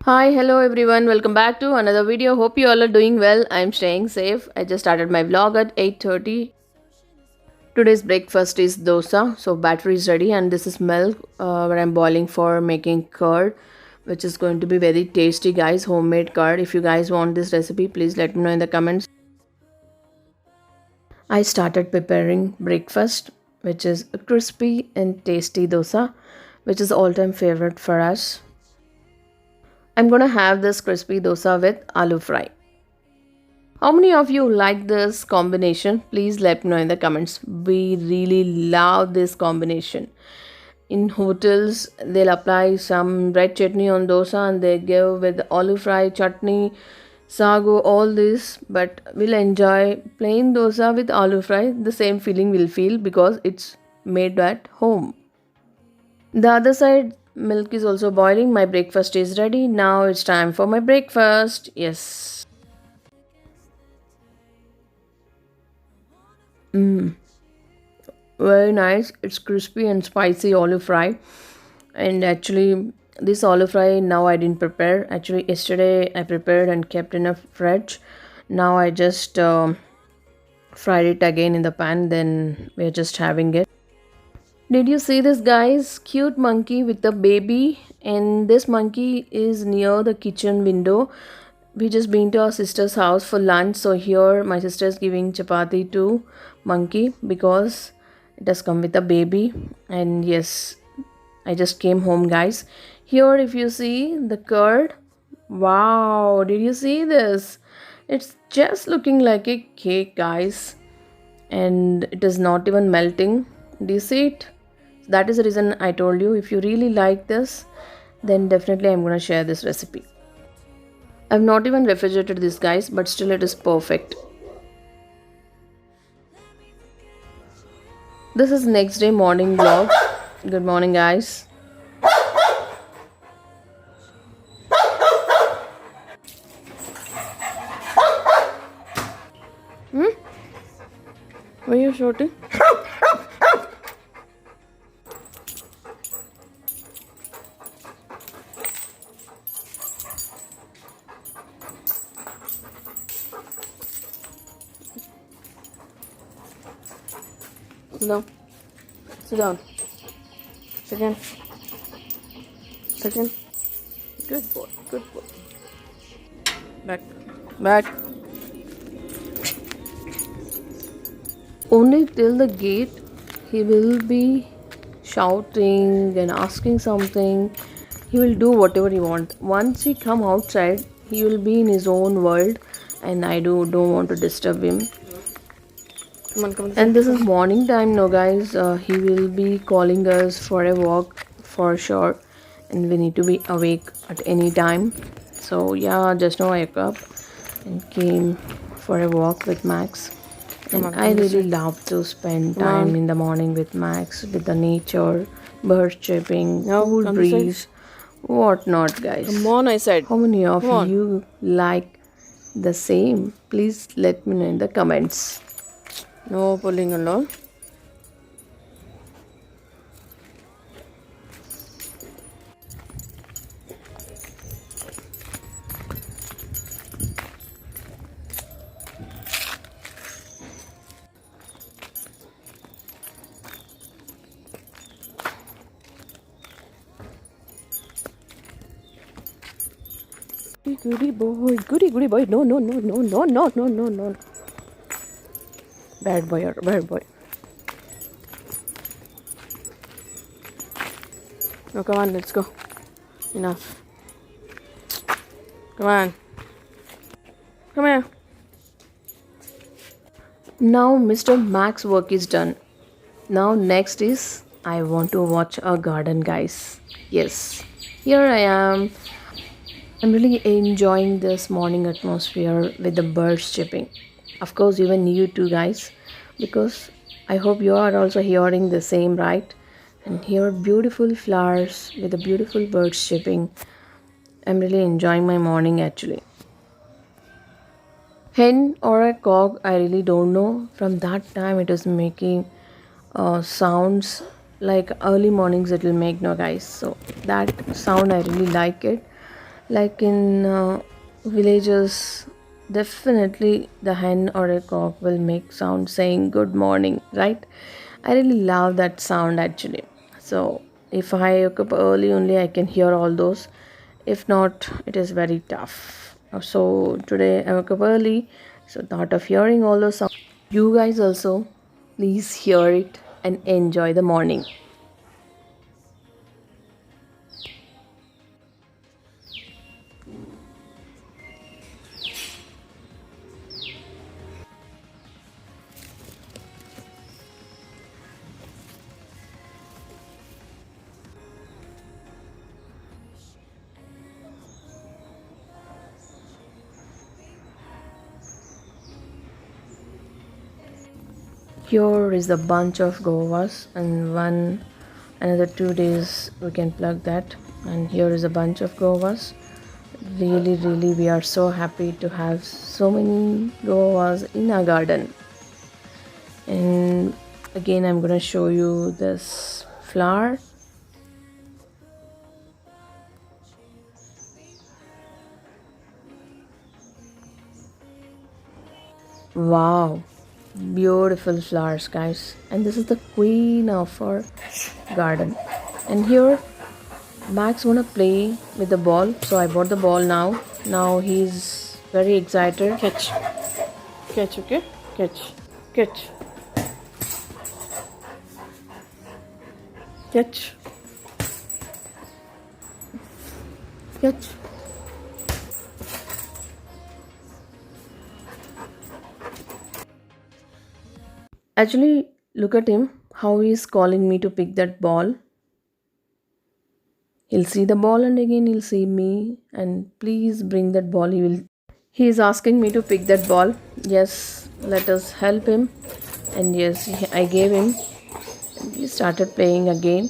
Hi, hello everyone. Welcome back to another video. Hope you all are doing well. I'm staying safe. I just started my vlog at 8:30. Today's breakfast is dosa. So battery is ready and this is milk where I'm boiling for making curd, which is going to be very tasty, guys. Homemade curd. If you guys want this recipe, please let me know in the comments. I started preparing breakfast, which is a crispy and tasty dosa, which is all-time favorite for us. I'm gonna have this crispy dosa with aloo fry. How many of you like this combination? Please let me know in the comments. We really love this combination. In hotels, they'll apply some red chutney on dosa and they give with aloo fry, chutney, sago, all this. But we'll enjoy plain dosa with aloo fry. The same feeling we'll feel because it's made at home. The other side, milk is also boiling. My breakfast is ready. Now it's time for my breakfast. Yes. Very nice. It's crispy and spicy olive fry. And actually, this olive fry now I didn't prepare. Actually, yesterday I prepared and kept in a fridge. Now I just fried it again in the pan. Then we're just having it. Did you see this, guys? Cute monkey with a baby, and this monkey is near the kitchen window. We just been to our sister's house for lunch, so here my sister is giving chapati to monkey because it has come with a baby. And yes, I just came home, guys. Here if you see the curd, wow, did you see this? It's just looking like a cake, guys, and it is not even melting. Do you see it? That is the reason I told you, if you really like this, then definitely I'm gonna share this recipe. I've not even refrigerated this, guys, but still it is perfect. This is next day morning vlog. Good morning, guys. Were you shouting? Sit down. Sit down. Second. Second. Good boy. Good boy. Back. Back. Only till the gate he will be shouting and asking something. He will do whatever he wants. Once he come outside, he will be in his own world, and I don't want to disturb him. Come on. And this is morning time now, guys. He will be calling us for a walk for sure, and we need to be awake at any time. So yeah, just now I woke up and came for a walk with Max. And I really love to spend time in the morning with Max, with the nature, birds chirping, cool breeze, whatnot, guys. Come on, I said. How many of you like the same? Please let me know in the comments. No pulling alone. Goody boy, goody boy. No, no, no, no, no, no, no, no, no. Bad boy or bad boy. No, come on, let's go. Enough. Come on. Come here. Now Mr. Mac's work is done. Now next is I want to watch a garden, guys. Yes, here I am. I'm really enjoying this morning atmosphere with the birds chirping. Of course, even you too, guys, because I hope you are also hearing the same, right? And here beautiful flowers with the beautiful birds chirping. I'm really enjoying my morning actually. Hen or a cock, I really don't know. From that time, it was making sounds like early mornings. It will make, no, guys. So that sound I really like it. Like in villages, definitely the hen or a cock will make sound saying good morning, right? I really love that sound actually. So if I wake up early, only I can hear all those. If not, it is very tough. So today I woke up early, so thought of hearing all those sounds. You guys also please hear it and enjoy the morning. Here is a bunch of guavas, and another 2 days we can plug that. And here is a bunch of guavas. Really, we are so happy to have so many guavas in our garden. And again, I'm gonna show you this flower. Wow, beautiful flowers, guys. And this is the queen of our garden. And here Max wanna play with the ball, so I bought the ball now. Now he's very excited. Catch. Catch, okay? Catch. Catch. Catch. Catch. Actually, look at him, how he's calling me to pick that ball. He'll see the ball and again he'll see me and please bring that ball. He is asking me to pick that ball. Yes, let us help him. And yes, I gave him. And he started playing again.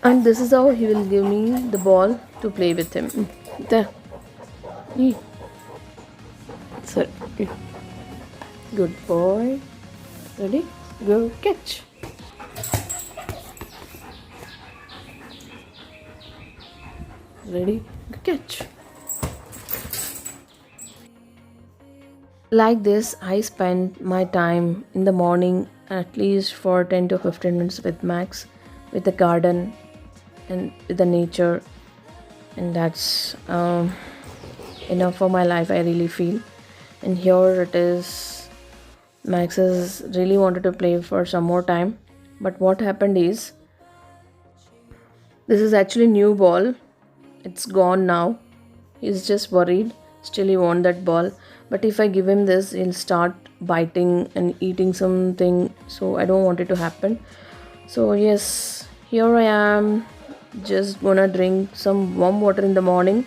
And this is how he will give me the ball to play with him. There. Sir. Good boy. Ready? Go catch. Ready? Go catch. Like this, I spend my time in the morning at least for 10 to 15 minutes with Max, with the garden and with the nature. And that's enough for my life, I really feel. And here it is. Max has really wanted to play for some more time. But what happened is, this is actually new ball. It's gone now. He's just worried. Still he wants that ball. But if I give him this, he'll start biting and eating something. So I don't want it to happen. So yes, here I am. Just gonna drink some warm water in the morning.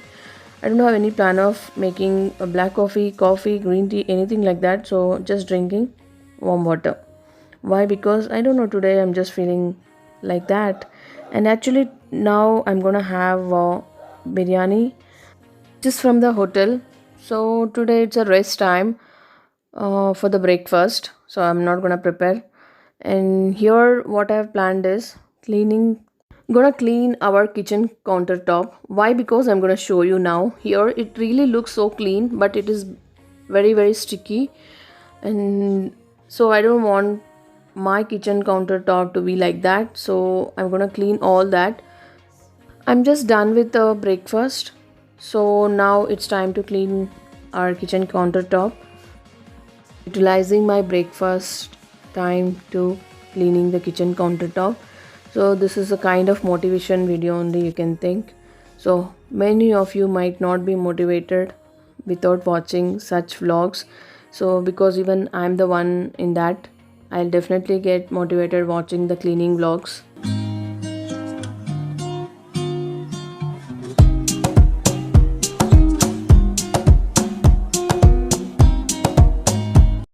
I don't have any plan of making a black coffee, green tea, anything like that. So just drinking warm water. Why? Because I don't know, today I'm just feeling like that. And actually now I'm gonna have biryani just from the hotel. So today it's a rest time for the breakfast. So I'm not gonna prepare. And here what I have planned is gonna clean our kitchen countertop. Why? Because I'm gonna show you now. Here it really looks so clean, but it is very sticky, and so I don't want my kitchen countertop to be like that, so I'm gonna clean all that. I'm just done with the breakfast, so now it's time to clean our kitchen countertop. Utilizing my breakfast time to cleaning the kitchen countertop. So this is a kind of motivation video only, you can think. So many of you might not be motivated without watching such vlogs. So because even I'm the one in that, I'll definitely get motivated watching the cleaning vlogs.